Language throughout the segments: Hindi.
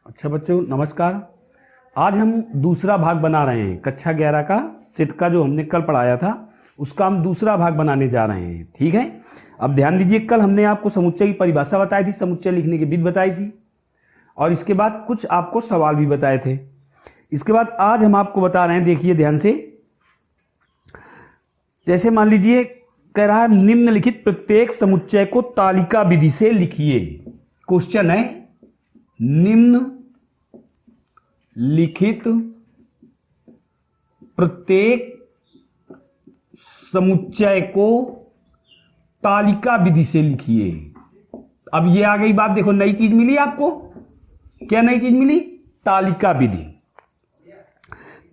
अच्छा बच्चों नमस्कार। आज हम दूसरा भाग बना रहे हैं कक्षा 11 का सेट का जो हमने कल पढ़ाया था उसका हम दूसरा भाग बनाने जा रहे हैं। ठीक है, अब ध्यान दीजिए, कल हमने आपको समुच्चय की परिभाषा बताई थी, समुच्चय लिखने की विधि बताई थी और इसके बाद कुछ आपको सवाल भी बताए थे। इसके बाद आज हम आपको बता रहे हैं, देखिए ध्यान से। जैसे मान लीजिए कह रहा है निम्नलिखित प्रत्येक समुच्चय को तालिका विधि से लिखिए। क्वेश्चन है निम्नलिखित प्रत्येक समुच्चय को तालिका विधि से लिखिए। अब ये आ गई बात, देखो नई चीज मिली आपको। क्या नई चीज मिली? तालिका विधि।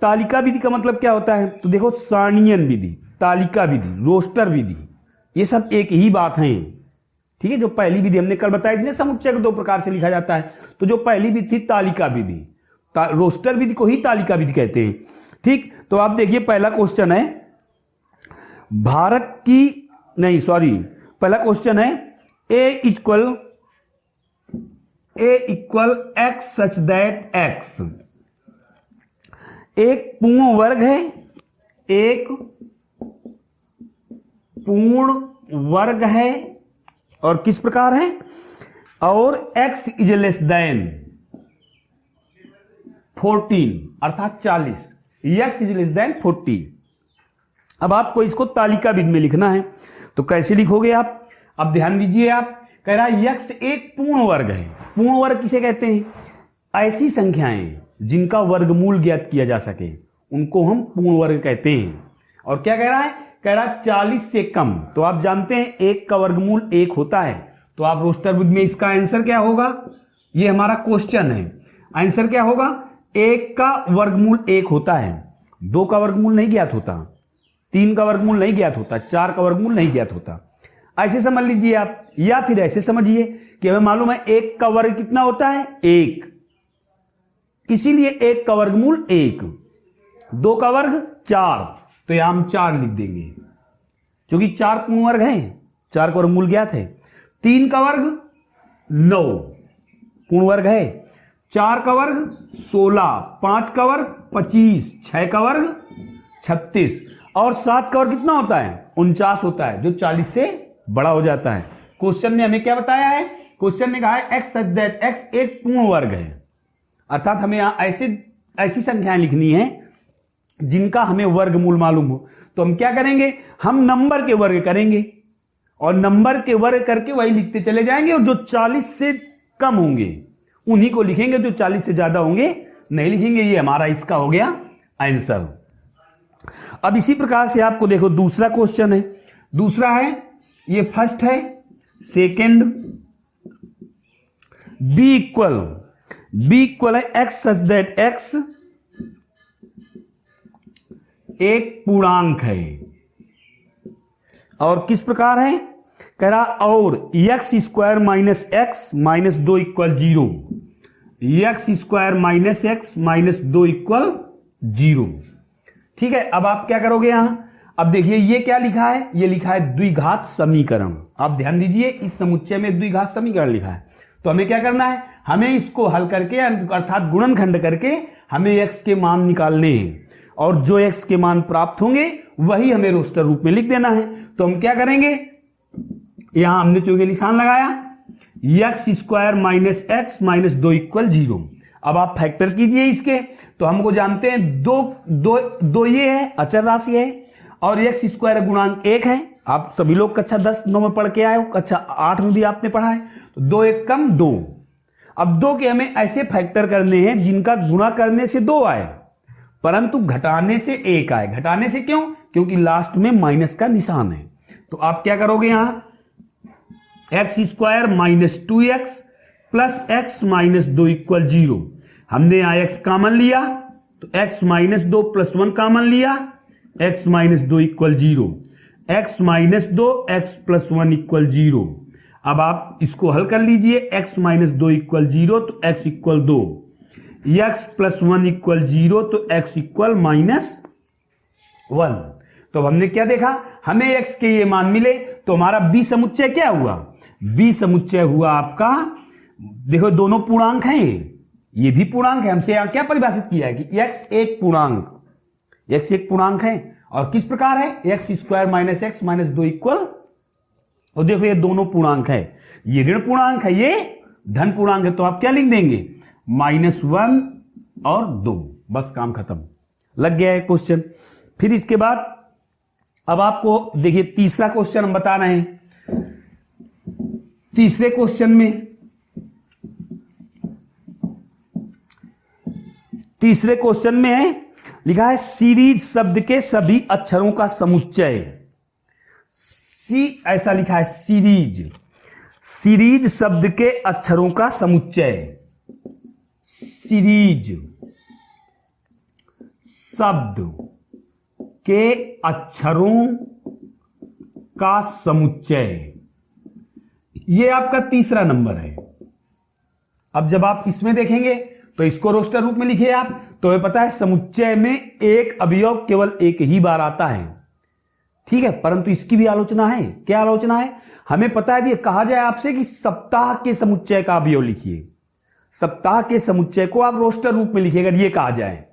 तालिका विधि का मतलब क्या होता है? तो देखो सारणीयन विधि, तालिका विधि, रोस्टर विधि, ये सब एक ही बात है। ठीक है, जो पहली विधि हमने कल बताई थी ना, समुच्चय को दो प्रकार से लिखा जाता है, तो जो पहली विधि थी तालिका विधि, रोस्टर विधि को ही तालिका विधि कहते हैं। ठीक, तो आप देखिए पहला क्वेश्चन है पहला क्वेश्चन है A equal x such that x एक पूर्ण वर्ग है, एक पूर्ण वर्ग है और किस प्रकार है, और x इज लेस देन 14 अर्थात 40, x इज लेस देन 40। अब आपको इसको तालिका विधि में लिखना है, तो कैसे लिखोगे आप? अब ध्यान दीजिए, आप कह रहा है x एक पूर्ण वर्ग है। पूर्ण वर्ग किसे कहते हैं? ऐसी संख्याएं जिनका वर्गमूल ज्ञात किया जा सके उनको हम पूर्ण वर्ग कहते हैं। और क्या कह रहा है? कह रहा 40 से कम। तो आप जानते हैं एक का वर्गमूल एक होता है, तो आप रोस्टर विधि में इसका आंसर क्या होगा? ये हमारा क्वेश्चन है, आंसर क्या होगा? एक का वर्गमूल एक होता है, दो का वर्गमूल नहीं ज्ञात होता, तीन का वर्गमूल नहीं ज्ञात होता, चार का वर्गमूल नहीं ज्ञात होता। ऐसे समझ लीजिए आप, या फिर ऐसे समझिए कि हमें मालूम है एक का वर्ग कितना होता है? एक, इसीलिए एक का वर्गमूल एक, दो का वर्ग चार, तो यहां हम 4 लिख देंगे क्योंकि 4 पूर्ण वर्ग है, 4 का वर्गमूल ज्ञात है। 3 का वर्ग 9 पूर्ण वर्ग है, 4 का वर्ग 16, 5 का वर्ग 25, 6 का वर्ग 36 और 7 का वर्ग कितना होता है? 49 होता है, जो 40 से बड़ा हो जाता है। क्वेश्चन ने हमें क्या बताया है? क्वेश्चन ने कहा है एक्स सच दैट एक्स एक पूर्ण वर्ग है, अर्थात हमें यहां ऐसी संख्याएं लिखनी है जिनका हमें वर्गमूल मालूम हो। तो हम क्या करेंगे? हम नंबर के वर्ग करेंगे और नंबर के वर्ग करके वही लिखते चले जाएंगे, और जो 40 से कम होंगे उन्हीं को लिखेंगे, जो 40 से ज्यादा होंगे नहीं लिखेंगे। ये हमारा इसका हो गया आंसर। अब इसी प्रकार से आपको देखो दूसरा क्वेश्चन है, दूसरा है, ये फर्स्ट है, सेकेंड, बी इक्वल है एक्स सच दैट एक्स एक पूर्णांक है और किस प्रकार है? कह रहा और x square minus x minus 2 equal 0, x square minus x minus 2 equal 0। ठीक है, अब आप क्या करोगे यहां? अब देखिए ये क्या लिखा है? ये लिखा है द्विघात समीकरण। आप ध्यान दीजिए, इस समुच्चय में द्विघात समीकरण लिखा है, तो हमें क्या करना है? हमें इसको हल करके अर्थात गुणनखंड करके हमें एक्स के मान निकालने हैं, और जो एक्स के मान प्राप्त होंगे वही हमें रोस्टर रूप में लिख देना है। तो हम क्या करेंगे? यहां हमने चूंकि निशान लगाया, x square minus x minus 2 equal 0। अब आप फैक्टर कीजिए इसके, तो हमको जानते हैं दो ये है, अचर राशि है, और एक्स स्क्वायर गुणांक 1 है। आप सभी लोग कक्षा 10-9 में पढ़ के आए हो, कक्षा 8 में भी आपने पढ़ा है। तो 2 1 कम 2। अब 2 के हमें ऐसे फैक्टर करने हैं जिनका गुणा करने से 2 आए परंतु घटाने से 1 आए। घटाने से क्यों? क्योंकि लास्ट में माइनस का निशान है। तो आप क्या करोगे? यहां x square minus 2x plus x minus 2 equal 0। हमने यहां एक्स कॉमन लिया, तो एक्स माइनस 2 प्लस 1 कॉमन लिया, x minus 2 equal 0, x minus 2 x plus 1 equal 0। अब आप इसको हल कर लीजिए, एक्स माइनस 2 इक्वल 0 तो x equal 2, x plus 1 equal 0 तो एक्स इक्वल माइनस 1। तो हमने क्या देखा? हमें एक्स के ये मान मिले, तो हमारा बी समुच्चय क्या हुआ? बी समुच्चय हुआ आपका, देखो दोनों पूर्णांक हैं, ये भी पूर्णांक है। हमसे यहां क्या परिभाषित किया है कि x एक पूर्णांक है और किस प्रकार है, x square minus x minus 2 equal, और देखो ये दोनों पूर्णांक है, ये ऋण पूर्णांक है, ये धन पूर्णांक है, तो आप क्या लिख देंगे, -1 और 2, बस काम खत्म, लग गया है क्वेश्चन। फिर इसके बाद अब आपको देखिए तीसरा क्वेश्चन हम बता रहे हैं। तीसरे क्वेश्चन में है लिखा है सीरीज शब्द के सभी अक्षरों का समुच्चय। ऐसा लिखा है सीरीज शब्द के अक्षरों का समुच्चय। सीरीज शब्द के अक्षरों का समुच्चय, ये आपका तीसरा नंबर है। अब जब आप इसमें देखेंगे तो इसको रोस्टर रूप में लिखिए आप, तो हमें पता है समुच्चय में एक अवयव केवल एक ही बार आता है, ठीक है, परंतु इसकी भी आलोचना है। क्या आलोचना है, हमें पता है, कहा जाए आपसे कि सप्ताह के समुच्चय का अवयव लिखिए, सप्ताह के समुच्चय को आप रोस्टर रूप में लिखिएगा, ये कहा जाए,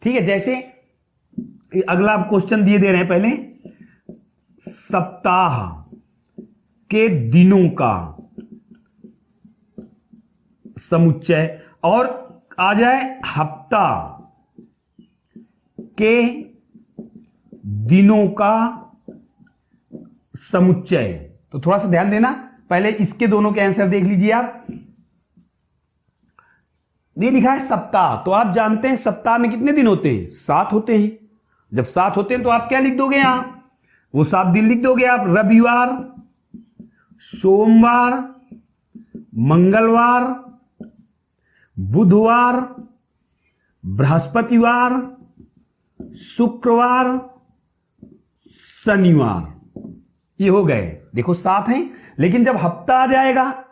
ठीक है। जैसे अगला क्वेश्चन दिए दे रहे हैं, पहले सप्ताह के दिनों का समुच्चय, और आ जाए हफ्ता के दिनों का समुच्चय। तो थोड़ा सा ध्यान देना, पहले इसके दोनों के आंसर देख लीजिए आप। ये लिखा है सप्ताह, तो आप जानते हैं सप्ताह में कितने दिन होते हैं, 7 होते हैं। जब 7 होते हैं तो आप क्या लिख दोगे, यहां वो 7 दिन लिख दोगे आप, रविवार, सोमवार, मंगलवार, बुधवार, बृहस्पतिवार, शुक्रवार, शनिवार, ये हो गए। देखो 7 हैं, लेकिन जब हफ्ता आ जाएगा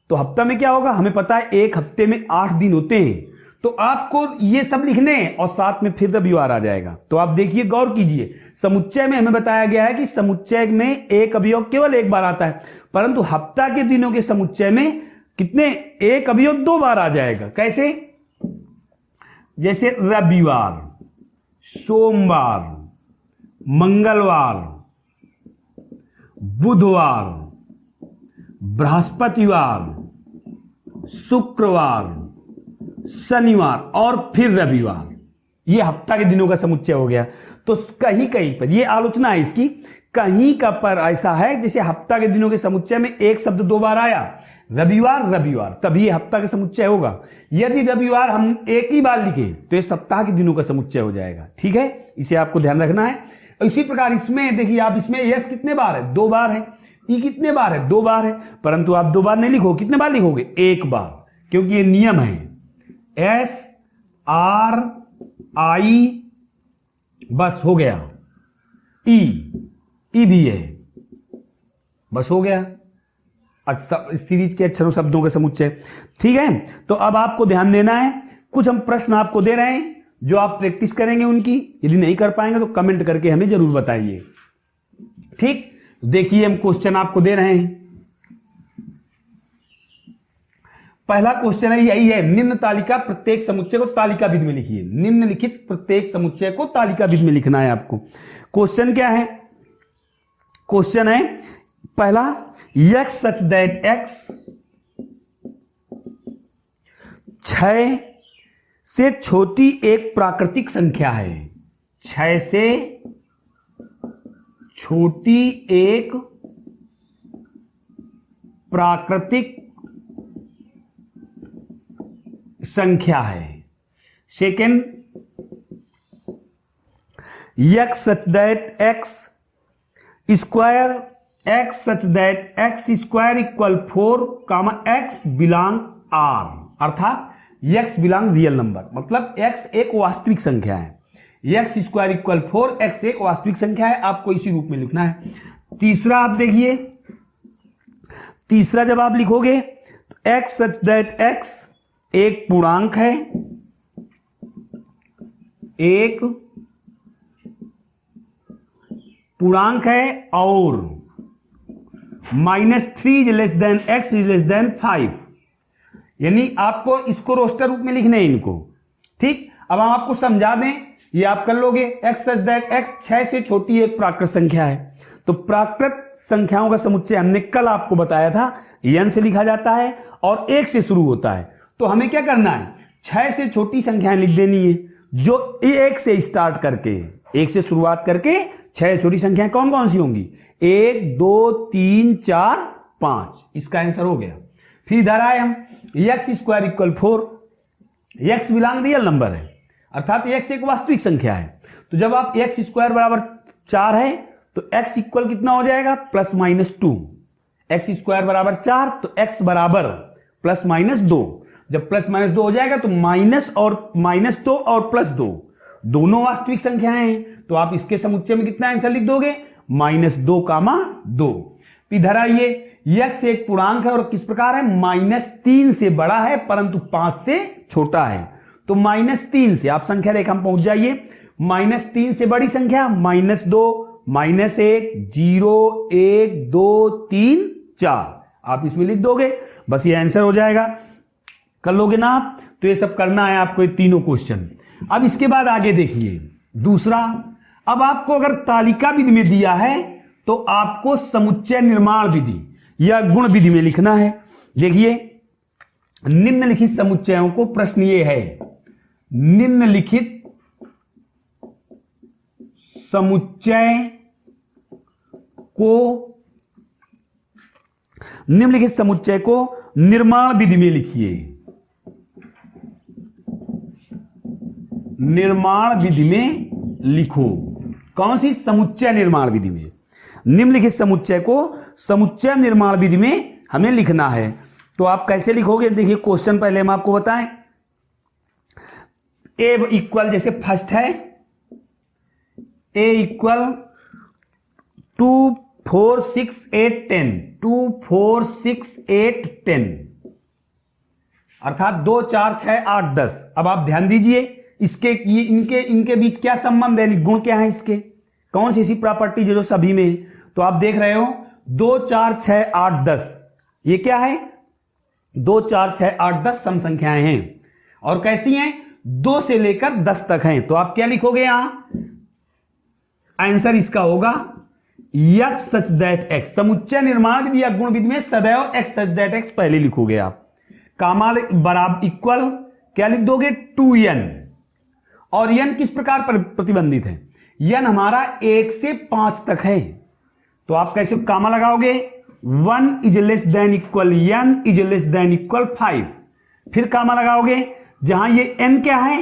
तो हफ्ता में क्या होगा, हमें पता है एक हफ्ते में 8 दिन होते हैं, तो आपको ये सब लिखने और साथ में फिर रविवार आ जाएगा। तो आप देखिए, गौर कीजिए, समुच्चय में हमें बताया गया है कि समुच्चय में एक अवयव केवल एक बार आता है, परंतु हफ्ता के दिनों के समुच्चय में कितने, एक अवयव 2 बार आ जाएगा। कैसे, जैसे रविवार, सोमवार, मंगलवार, बुधवार, बृहस्पतिवार, शुक्रवार, शनिवार और फिर रविवार, ये हफ्ता के दिनों का समुच्चय हो गया। तो कहीं कहीं पर ये आलोचना है इसकी, कहीं का पर ऐसा है जैसे हफ्ता के दिनों के समुच्चय में एक शब्द 2 बार आया, रविवार, तभी ये हफ्ता का समुच्चय होगा। यदि रविवार हम एक ही बार लिखें तो ये सप्ताह के दिनों का समुच्चय हो जाएगा, ठीक है, इसे आपको ध्यान रखना है। इसी प्रकार इसमें देखिए आप, इसमें यस कितने बार है, 2 बार है, ई कितने बार है, 2 बार है, परंतु आप 2 बार नहीं लिखो, कितने बार लिखोगे, 1 बार, क्योंकि ये नियम है, SRI बस हो गया, ई भी है, बस हो गया, सीरीज के अक्षरों शब्दों का समुच्चय, ठीक है। तो अब आपको ध्यान देना है, कुछ हम प्रश्न आपको दे रहे हैं जो आप प्रैक्टिस करेंगे उनकी, यदि नहीं कर पाएंगे तो कमेंट करके हमें जरूर बताइए, ठीक। देखिए हम क्वेश्चन आपको दे रहे हैं। पहला क्वेश्चन है, यही है, निम्न तालिका प्रत्येक समुच्चय को तालिका विधि में लिखिए। निम्नलिखित प्रत्येक समुच्चय को तालिका विधि में लिखना है आपको। क्वेश्चन क्या है, क्वेश्चन है पहला, x सच दैट x 6 से छोटी एक प्राकृतिक संख्या है। 6 से छोटी एक प्राकृतिक संख्या है। Second, x such that x square x such that x square equal 4, x belong R, अर्थात x बिलोंग रियल नंबर, मतलब x एक वास्तविक संख्या है। x स्क्वायर इक्वल 4, x एक वास्तविक संख्या है, आपको इसी रूप में लिखना है। तीसरा आप देखिए, तीसरा जब आप लिखोगे तो x सच दैट x एक पूर्णांक है, एक पूर्णांक है और -3 is less than x is less than 5, यानी आपको इसको रोस्टर रूप में लिखने हैं इनको। ठीक, अब हम आपको समझा दें, ये आप कर लोगे। एक्स सच दैट एक्स 6 से छोटी एक प्राकृत संख्या है। तो प्राकृत संख्याओं का समुच्चय हमने कल आपको बताया था n से लिखा जाता है और 1 से शुरू होता है। तो हमें क्या करना है, 6 से छोटी संख्याएं लिख देनी है जो 1 से स्टार्ट करके, 1 से शुरुआत करके 6 छोटी संख्याएं कौन कौन सी होंगी, 1 2 3 4 5। इसका आंसर हो गया। फिर इधर आए हम, x square equal 4। x belong real number है, अर्थात x एक वास्तविक संख्या है। तो जब आप x स्क्वायर बराबर 4 है तो x इक्वल कितना हो जाएगा, +-2। x स्क्वायर बराबर 4 तो x बराबर +-2। जब +-2 हो जाएगा तो -2 और +2 दोनों वास्तविक संख्याएं हैं। तो आप इसके समुच्चय में कितना आंसर लिख दोगे, -2, इधर आइए, x एक पूर्णांक है और किस प्रकार है, -3 से बड़ा है परंतु 5 से छोटा है। तो -3 से आप संख्या रेखा में पहुंच जाइए। -3 से बड़ी संख्या -2, -1, 0, 1, 2, 3, 4 आप इसमें लिख दोगे, बस ये आंसर हो जाएगा। कर लोगे ना आप? तो ये सब करना है आपको, ये तीनों क्वेश्चन। अब इसके बाद आगे देखिए दूसरा, अब आपको अगर तालिका विधि में दिया है तो आपको समुच्चय निर्माण विधि या गुण विधि में लिखना है। देखिए, निम्नलिखित समुच्चयों को, प्रश्न ये है, निम्नलिखित समुच्चय को निर्माण विधि में लिखिए। निर्माण विधि में लिखो। कौन सी, समुच्चय निर्माण विधि में। निम्नलिखित समुच्चय को समुच्चय निर्माण विधि में हमें लिखना है। तो आप कैसे लिखोगे, देखिए क्वेश्चन पहले हम आपको बताएं। ए इक्वल, जैसे फर्स्ट है a इक्वल 2 4 6 8 10, 2 4 6 8 10, अर्थात 2 4 6 8 10। अब आप ध्यान दीजिए, इसके इनके बीच क्या संबंध है, गुण क्या है इसके, कौन सी ऐसी प्रॉपर्टी जो सभी में। तो आप देख रहे हो 2 4 6 8 10, ये क्या है, 2 4 6 8 10 सम संख्याएं हैं और कैसी हैं, 2 से लेकर 10 तक हैं। तो आप क्या लिखोगे यहां, आंसर इसका होगा x सच दैट x। समुच्चय निर्माण विधि या गुण विधि में सदैव x सच दैट x पहले लिखोगे आप। कामा बराबर इक्वल क्या लिख दोगे, 2n। और n किस प्रकार पर प्रतिबंधित है, n हमारा 1 से 5 तक है। तो आप कैसे कामा लगाओगे, 1 is less than equal n is less than equal 5। फिर कामा लगाओगे, जहां ये n क्या है,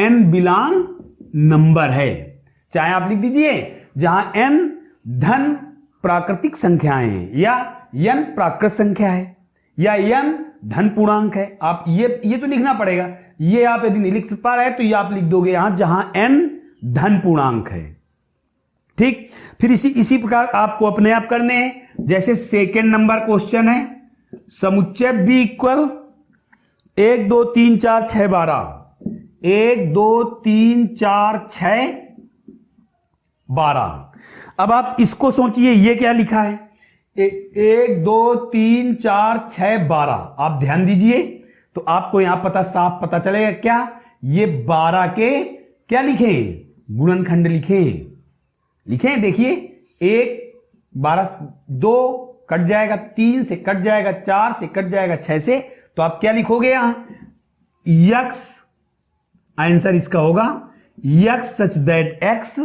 n बिलोंग नंबर है। चाहे आप लिख दीजिए जहां n धन प्राकृतिक संख्याएं हैं या n प्राकृत संख्या है या n धन पूर्णांक है। आप ये तो लिखना पड़ेगा। ये आप यदि नहीं लिख पा रहे तो ये आप लिख दोगे यहां जहां n धन पूर्णांक है। ठीक, फिर इसी प्रकार आपको अपने आप करने हैं। जैसे सेकेंड नंबर क्वेश्चन है, समुच्चय b इक्वल 1 2 3 4 6 12, 1 2 3 4 6 12। अब आप इसको सोचिए, ये क्या लिखा है, 1 2 3 4 6 12। आप ध्यान दीजिए तो आपको यहां साफ पता चलेगा क्या, ये 12 के क्या लिखे, गुणनखंड लिखे। देखिए 1 12, 2 कट जाएगा, 3 से कट जाएगा, 4 से कट जाएगा, 6 से। तो आप क्या लिखोगे यहां, x, आंसर इसका होगा x सच दैट x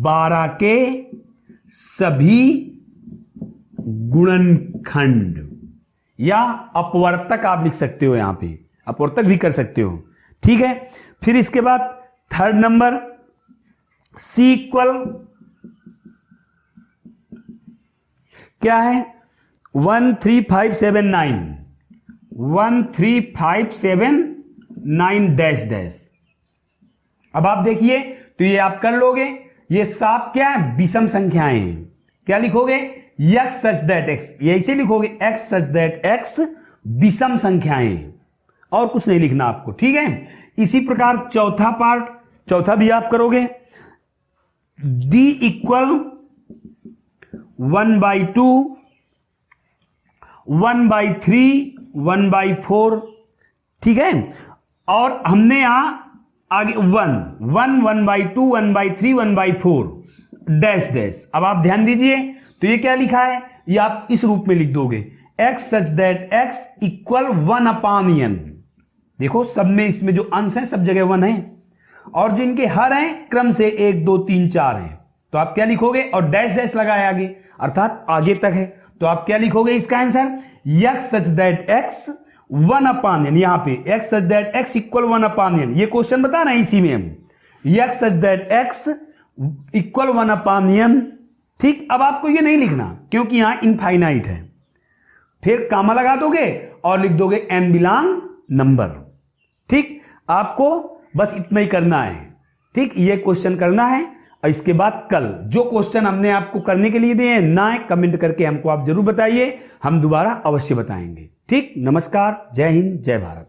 12 के सभी गुणनखंड या अपवर्तक आप लिख सकते हो, यहां पे अपवर्तक भी कर सकते हो। ठीक है, फिर इसके बाद थर्ड नंबर c इक्वल क्या है, 1 3 5 7 9, 1 3 5 7 9 डैश डैश। अब आप देखिए तो ये आप कर लोगे, ये साफ क्या है, विषम संख्याएं हैं। क्या लिखोगे, x सच दैट x, ये ऐसे लिखोगे x सच दैट x विषम संख्याएं, और कुछ नहीं लिखना आपको। ठीक है, इसी प्रकार चौथा भी आप करोगे, d इक्वल 1/2, 1/3, 1/4, ठीक है। और हमने यहां आगे 1/2, 1/3, 1/4 डैश डैश। अब आप ध्यान दीजिए, तो ये क्या लिखा है, ये आप इस रूप में लिख दोगे, x such that x equal 1/n। देखो सब में, इसमें जो अंश है सब जगह 1 है, और जिनके हर हैं क्रम से 1 2 3 4 हैं, तो आप क्या लिखोगे, और डैश डैश लगाए आगे, अर्थात आगे तक है, तो आप क्या लिखोगे इसका answer, x such that x 1/n। यहां पे x such that x equal 1/n, ये क्वेश्चन बता रहे हैं इसी में हम, x such that x equal 1/n। ठीक, अब आपको ये नहीं लिखना क्योंकि यहां इनफाइनाइट है, फिर कामा लगा दोगे और लिख दोगे n बिलोंग नंबर। ठीक, आपको बस इतना ही करना है। ठीक, ये क्वेश्चन करना है, और इसके बाद कल जो क्वेश्चन हमने आपको करने के लिए दिए हैं ना, कमेंट करके हमको आप जरूर बताइए, हम दोबारा अवश्य बताएंगे। ठीक, नमस्कार, जय हिंद, जय भारत।